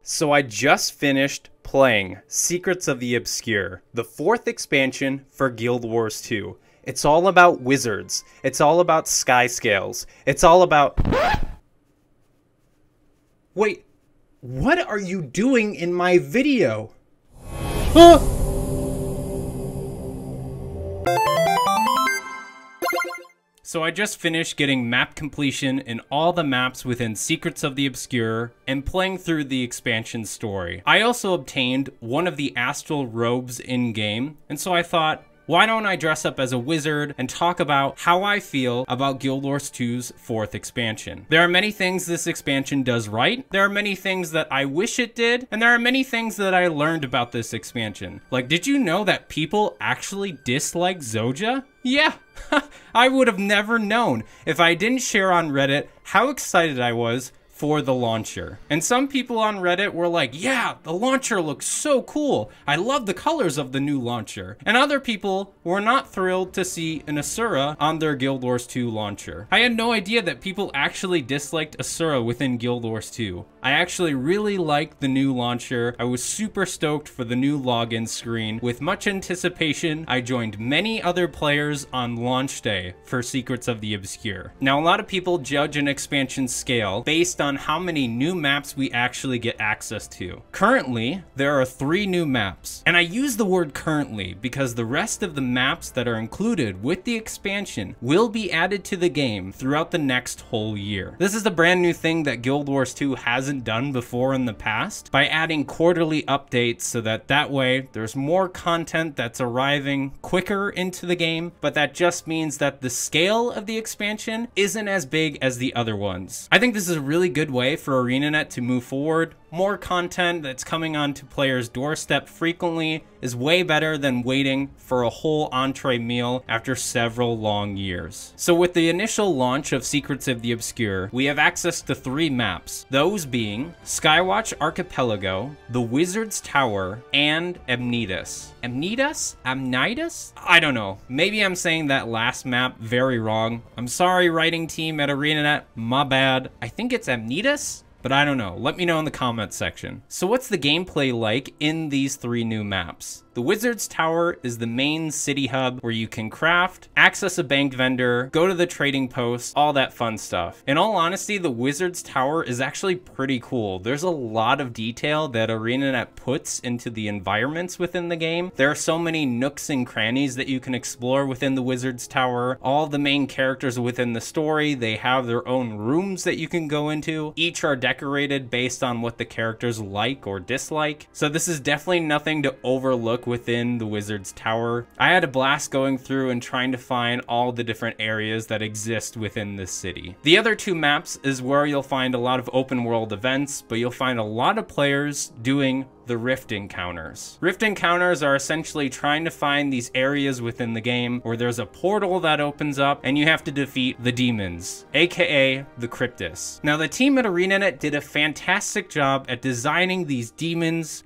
So I just finished playing Secrets of the Obscure, the 4th expansion for Guild Wars 2. It's all about wizards. It's all about sky scales. It's all about... Wait, what are you doing in my video? Huh? So I just finished getting map completion in all the maps within Secrets of the Obscure and playing through the expansion story. I also obtained one of the astral robes in-game, and so I thought, why don't I dress up as a wizard and talk about how I feel about Guild Wars 2's 4th expansion. There are many things this expansion does right, there are many things that I wish it did, and there are many things that I learned about this expansion. Like, did you know that people actually dislike Zojja? Yeah, I would have never known if I didn't share on Reddit how excited I was for the launcher. And some people on Reddit were like, yeah, the launcher looks so cool. I love the colors of the new launcher. And other people were not thrilled to see an Asura on their Guild Wars 2 launcher. I had no idea that people actually disliked Asura within Guild Wars 2. I actually really liked the new launcher. I was super stoked for the new login screen. With much anticipation, I joined many other players on launch day for Secrets of the Obscure. Now, a lot of people judge an expansion scale based on how many new maps we actually get access to. Currently, there are 3 new maps, and I use the word currently because the rest of the maps that are included with the expansion will be added to the game throughout the next whole year. This is a brand new thing that Guild Wars 2 hasn't done before in the past by adding quarterly updates so that way there's more content that's arriving quicker into the game, but that just means that the scale of the expansion isn't as big as the other ones. I think this is a really good way for ArenaNet to move forward. More content that's coming onto players' doorstep frequently is way better than waiting for a whole entree meal after several long years. So with the initial launch of Secrets of the Obscure, we have access to 3 maps, those being Skywatch Archipelago, the Wizard's Tower, and Amnytas. Amnytas? Amnytas? I don't know. Maybe I'm saying that last map very wrong. I'm sorry, writing team at ArenaNet, my bad. I think it's Amnytas? But I don't know. Let me know in the comments section. So what's the gameplay like in these 3 new maps? The Wizard's Tower is the main city hub where you can craft, access a bank vendor, go to the trading post, all that fun stuff. In all honesty, the Wizard's Tower is actually pretty cool. There's a lot of detail that ArenaNet puts into the environments within the game. There are so many nooks and crannies that you can explore within the Wizard's Tower. All the main characters within the story, they have their own rooms that you can go into. Each are decorated based on what the characters like or dislike. So this is definitely nothing to overlook within the Wizard's Tower. I had a blast going through and trying to find all the different areas that exist within this city. The other 2 maps is where you'll find a lot of open world events, but you'll find a lot of players doing the Rift Encounters. Rift Encounters are essentially trying to find these areas within the game where there's a portal that opens up and you have to defeat the demons, aka the Kryptis. Now, the team at ArenaNet did a fantastic job at designing these demons.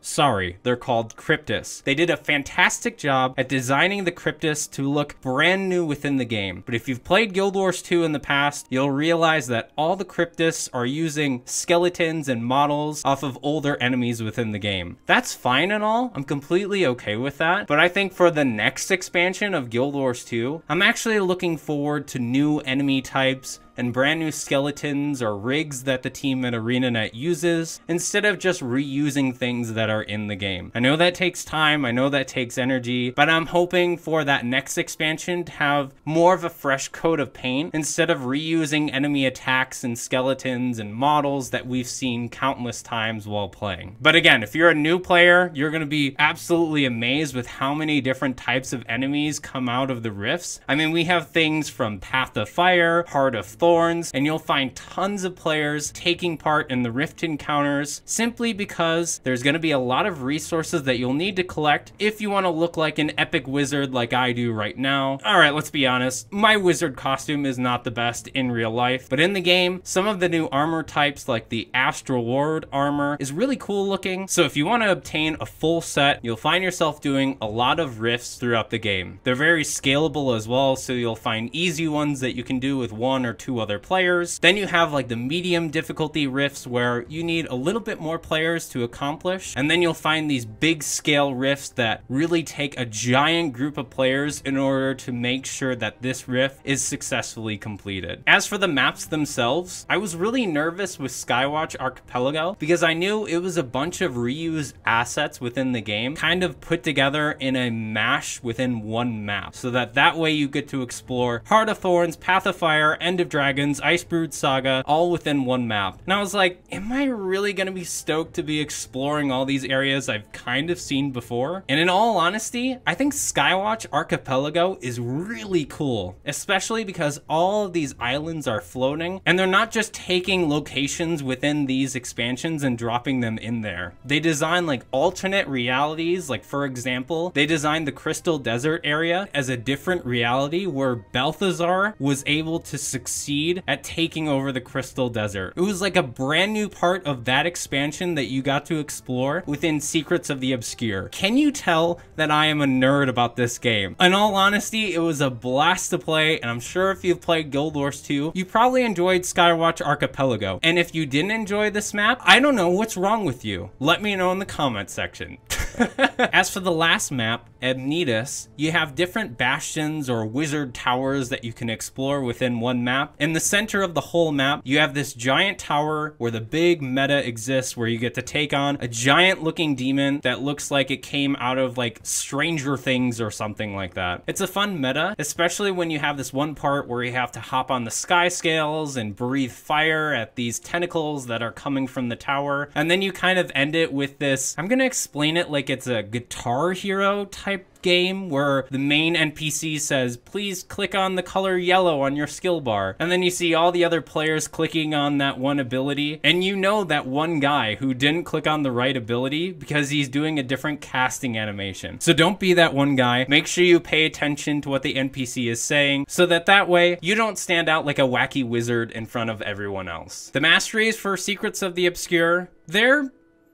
Sorry, they're called Kryptis. They did a fantastic job at designing the Kryptis to look brand new within the game. But if you've played Guild Wars 2 in the past, you'll realize that all the Kryptis are using skeletons and models off of older enemies within the game. That's fine and all. I'm completely okay with that. But I think for the next expansion of Guild Wars 2, I'm actually looking forward to new enemy types and brand new skeletons or rigs that the team at ArenaNet uses, instead of just reusing things that are in the game. I know that takes time, I know that takes energy, but I'm hoping for that next expansion to have more of a fresh coat of paint instead of reusing enemy attacks and skeletons and models that we've seen countless times while playing. But again, if you're a new player, you're gonna be absolutely amazed with how many different types of enemies come out of the rifts. I mean, we have things from Path of Fire, Heart of Thorns, and you'll find tons of players taking part in the Rift Encounters simply because there's going to be a lot of resources that you'll need to collect if you want to look like an epic wizard like I do right now. Alright, let's be honest, my wizard costume is not the best in real life, but in the game, some of the new armor types like the Astral Ward armor is really cool looking, so if you want to obtain a full set, you'll find yourself doing a lot of rifts throughout the game. They're very scalable as well, so you'll find easy ones that you can do with 1 or 2 2 other players. Then you have like the medium difficulty rifts where you need a little bit more players to accomplish. And then you'll find these big scale rifts that really take a giant group of players in order to make sure that this rift is successfully completed. As for the maps themselves, I was really nervous with Skywatch Archipelago because I knew it was a bunch of reused assets within the game, kind of put together in a mash within one map, so that way you get to explore Heart of Thorns, Path of Fire, End of Dragons, Icebrood Saga, all within one map. And I was like, am I really gonna be stoked to be exploring all these areas I've kind of seen before? And in all honesty, I think Skywatch Archipelago is really cool, especially because all of these islands are floating, and they're not just taking locations within these expansions and dropping them in there. They design like alternate realities. Like for example, they designed the Crystal Desert area as a different reality where Balthazar was able to succeed at taking over the Crystal Desert. It was like a brand new part of that expansion that you got to explore within Secrets of the Obscure. Can you tell that I am a nerd about this game? In all honesty, it was a blast to play, and I'm sure if you've played Guild Wars 2, you probably enjoyed Skywatch Archipelago. And if you didn't enjoy this map, I don't know what's wrong with you. Let me know in the comment section. As for the last map, Amnytas, you have different bastions or wizard towers that you can explore within one map. In the center of the whole map, you have this giant tower where the big meta exists, where you get to take on a giant looking demon that looks like it came out of like Stranger Things or something like that. It's a fun meta, especially when you have this one part where you have to hop on the sky scales and breathe fire at these tentacles that are coming from the tower. And then you kind of end it with this, I'm gonna explain it like it's a Guitar Hero type game where the main NPC says, please click on the color yellow on your skill bar. And then you see all the other players clicking on that one ability. And you know that one guy who didn't click on the right ability because he's doing a different casting animation. So don't be that one guy. Make sure you pay attention to what the NPC is saying so that way you don't stand out like a wacky wizard in front of everyone else. The masteries for Secrets of the Obscure, they're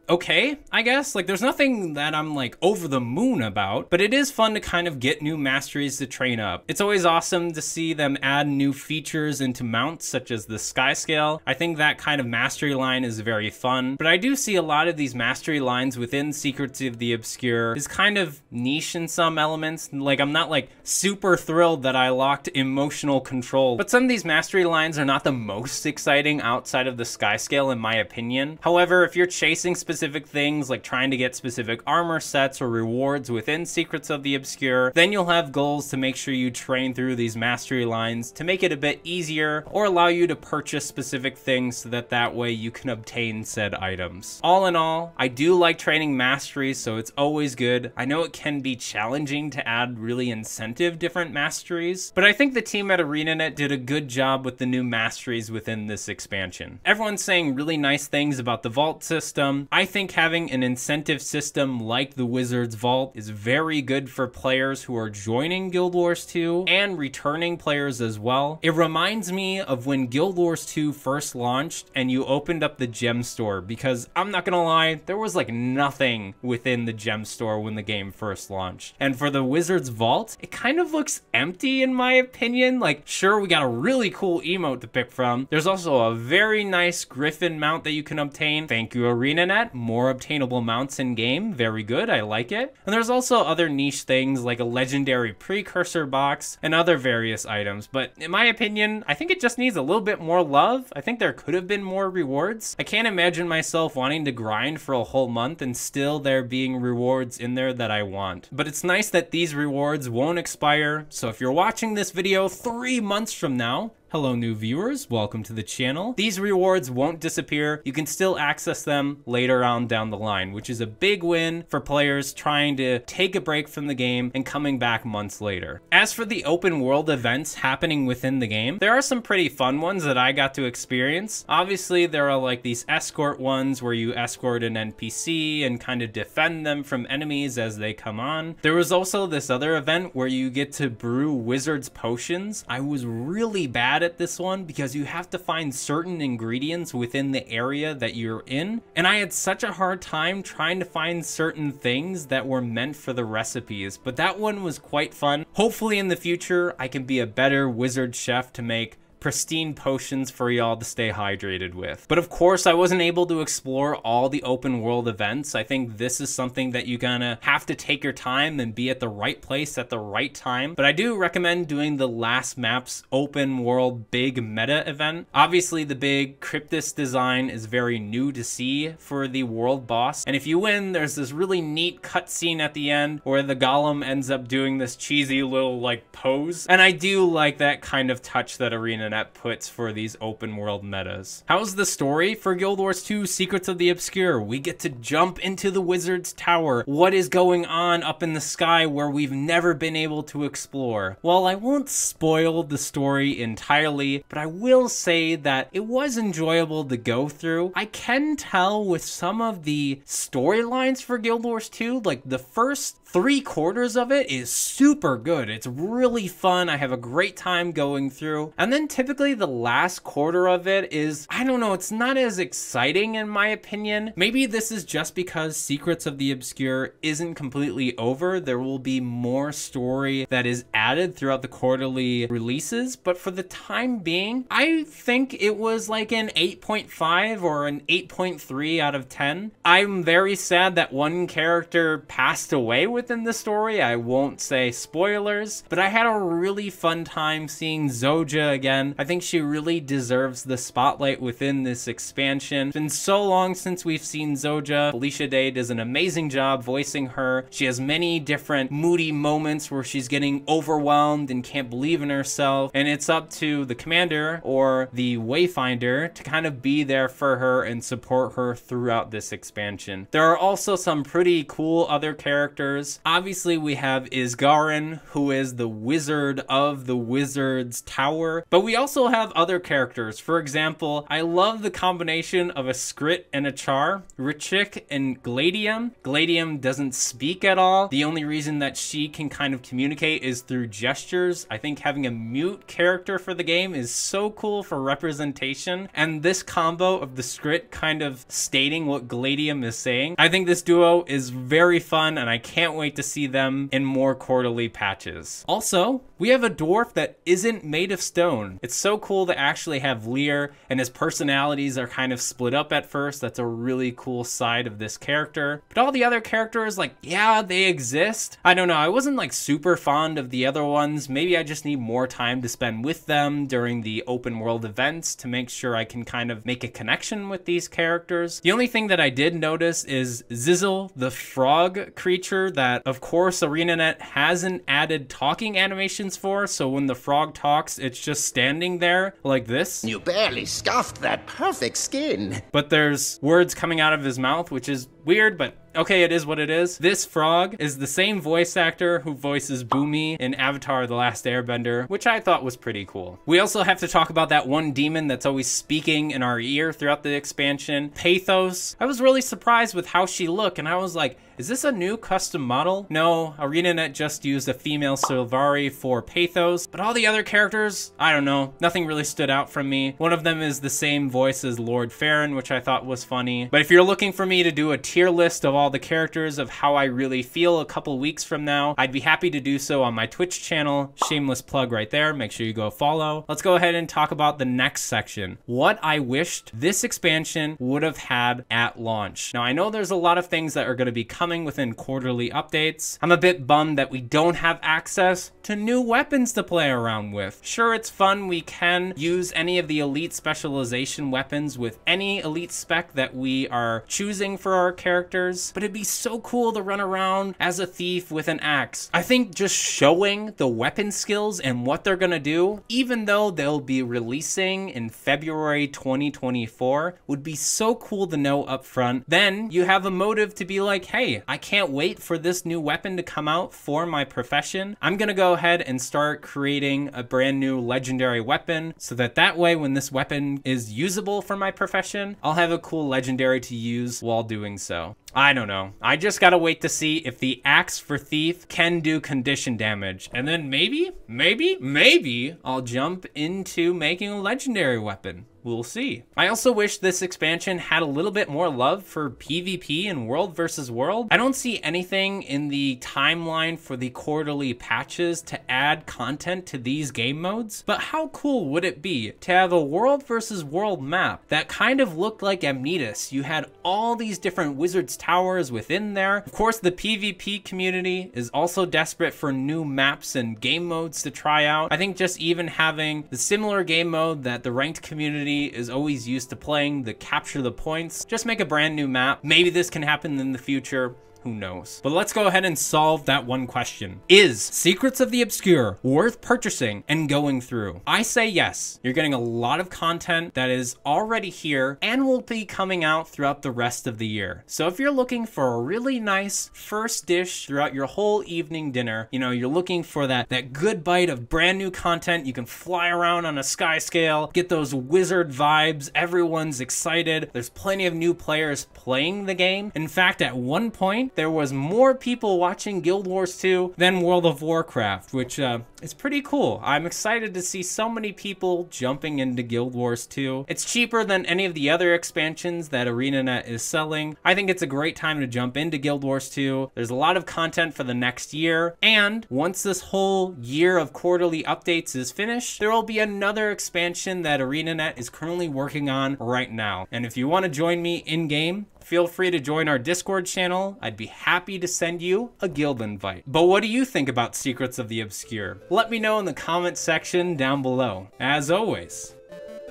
okay, I guess. Like, there's nothing that I'm like over the moon about, but it is fun to kind of get new masteries to train up. It's always awesome to see them add new features into mounts such as the sky scale. I think that kind of mastery line is very fun, but I do see a lot of these mastery lines within Secrets of the Obscure is kind of niche in some elements. Like, I'm not like super thrilled that I locked emotional control, but some of these mastery lines are not the most exciting outside of the sky scale in my opinion. However, if you're chasing specific things like trying to get specific armor sets or rewards within Secrets of the Obscure, then you'll have goals to make sure you train through these mastery lines to make it a bit easier or allow you to purchase specific things so that way you can obtain said items. All in all, I do like training masteries, so it's always good. I know it can be challenging to add really incentive different masteries, but I think the team at ArenaNet did a good job with the new masteries within this expansion. Everyone's saying really nice things about the vault system. I think having an incentive system like the Wizard's Vault is very good for players who are joining Guild Wars 2 and returning players as well. It reminds me of when Guild Wars 2 first launched and you opened up the gem store, because I'm not gonna lie, there was like nothing within the gem store when the game first launched. And for the Wizard's Vault, it kind of looks empty in my opinion. Like, sure, we got a really cool emote to pick from. There's also a very nice Griffin mount that you can obtain. Thank you, ArenaNet. More obtainable mounts in game, very good, I like it. And there's also other niche things like a legendary precursor box and other various items, but in my opinion, I think it just needs a little bit more love. I think there could have been more rewards. I can't imagine myself wanting to grind for a whole month and still there being rewards in there that I want. But it's nice that these rewards won't expire, so if you're watching this video 3 months from now, hello new viewers, welcome to the channel. These rewards won't disappear. You can still access them later on down the line, which is a big win for players trying to take a break from the game and coming back months later. As for the open world events happening within the game, there are some pretty fun ones that I got to experience. Obviously, there are like these escort ones where you escort an NPC and kind of defend them from enemies as they come on. There was also this other event where you get to brew wizard's potions. I was really bad at this one because you have to find certain ingredients within the area that you're in, and I had such a hard time trying to find certain things that were meant for the recipes, but that one was quite fun. Hopefully in the future I can be a better wizard chef to make pristine potions for y'all to stay hydrated with. But of course, I wasn't able to explore all the open world events. I think this is something that you're gonna have to take your time and be at the right place at the right time. But I do recommend doing the last map's open world big meta event. Obviously, the big Kryptis design is very new to see for the world boss. And if you win, there's this really neat cutscene at the end where the golem ends up doing this cheesy little like pose. And I do like that kind of touch that ArenaNet puts for these open world metas. How's the story for Guild Wars 2 Secrets of the Obscure? We get to jump into the Wizard's Tower. What is going on up in the sky where we've never been able to explore? Well, I won't spoil the story entirely, but I will say that it was enjoyable to go through. I can tell with some of the storylines for Guild Wars 2, like the first 3/4 of it is super good. It's really fun. I have a great time going through. And then typically the last quarter of it is, I don't know, it's not as exciting in my opinion. Maybe this is just because Secrets of the Obscure isn't completely over. There will be more story that is added throughout the quarterly releases. But for the time being, I think it was like an 8.5 or an 8.3 out of 10. I'm very sad that one character passed away within the story. I won't say spoilers, but I had a really fun time seeing Zojja again. I think she really deserves the spotlight within this expansion. It's been so long since we've seen Zojja. Felicia Day does an amazing job voicing her. She has many different moody moments where she's getting overwhelmed and can't believe in herself, and it's up to the commander or the Wayfinder to kind of be there for her and support her throughout this expansion. There are also some pretty cool other characters. Obviously, we have Isgarin, who is the wizard of the Wizard's Tower, but we also have other characters. For example, I love the combination of a Skrit and a Char, Richik and Gladium. Gladium doesn't speak at all. The only reason that she can kind of communicate is through gestures. I think having a mute character for the game is so cool for representation, and this combo of the Skrit kind of stating what Gladium is saying, I think this duo is very fun, and I can't wait to see them in more quarterly patches. Also, we have a dwarf that isn't made of stone. It's so cool to actually have Lear, and his personalities are kind of split up at first. That's a really cool side of this character. But all the other characters, like, yeah, they exist. I don't know, I wasn't like super fond of the other ones. Maybe I just need more time to spend with them during the open world events to make sure I can kind of make a connection with these characters. The only thing that I did notice is Zizzle, the frog creature that, of course, ArenaNet hasn't added talking animations for, so when the frog talks, it's just standing there like this. You barely scuffed that perfect skin. But there's words coming out of his mouth, which is weird, but okay, it is what it is. This frog is the same voice actor who voices Boomy in Avatar: The Last Airbender, which I thought was pretty cool. We also have to talk about that one demon that's always speaking in our ear throughout the expansion, Pathos. I was really surprised with how she looked, and I was like, is this a new custom model? No, ArenaNet just used a female Sylvari for Pathos, but all the other characters, I don't know, nothing really stood out from me. One of them is the same voice as Lord Farron, which I thought was funny. But if you're looking for me to do a tier list of all the characters of how I really feel a couple weeks from now, I'd be happy to do so on my Twitch channel. Shameless plug right there. Make sure you go follow. Let's go ahead and talk about the next section. What I wished this expansion would have had at launch. Now, I know there's a lot of things that are going to be coming within quarterly updates. I'm a bit bummed that we don't have access to new weapons to play around with. Sure, it's fun. We can use any of the elite specialization weapons with any elite spec that we are choosing for our characters, but it'd be so cool to run around as a thief with an axe. I think just showing the weapon skills and what they're gonna do, even though they'll be releasing in February 2024, would be so cool to know up front. Then you have a motive to be like, hey, I can't wait for this new weapon to come out for my profession. I'm gonna go ahead and start creating a brand new legendary weapon so that way when this weapon is usable for my profession, I'll have a cool legendary to use while doing so. I don't know. I just gotta wait to see if the Axe for Thief can do condition damage. And then maybe I'll jump into making a legendary weapon. We'll see. I also wish this expansion had a little bit more love for PvP and world versus world. I don't see anything in the timeline for the quarterly patches to add content to these game modes, but how cool would it be to have a world versus world map that kind of looked like Amnytas? You had all these different wizards towers within there. Of course, the PvP community is also desperate for new maps and game modes to try out. I think just even having the similar game mode that the ranked community is always used to playing, the capture the points, just make a brand new map. Maybe this can happen in the future. Who knows? But let's go ahead and solve that one question. Is Secrets of the Obscure worth purchasing and going through? I say yes. You're getting a lot of content that is already here and will be coming out throughout the rest of the year. So if you're looking for a really nice first dish throughout your whole evening dinner, you know, you're looking for that good bite of brand new content, you can fly around on a sky scale, get those wizard vibes, everyone's excited. There's plenty of new players playing the game. In fact, at one point, there was more people watching Guild Wars 2 than World of Warcraft, which is pretty cool. I'm excited to see so many people jumping into Guild Wars 2. It's cheaper than any of the other expansions that ArenaNet is selling. I think it's a great time to jump into Guild Wars 2. There's a lot of content for the next year, and once this whole year of quarterly updates is finished, there will be another expansion that ArenaNet is currently working on right now. And if you want to join me in-game, feel free to join our Discord channel. I'd be happy to send you a guild invite. But what do you think about Secrets of the Obscure? Let me know in the comment section down below. As always,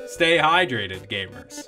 stay hydrated, gamers.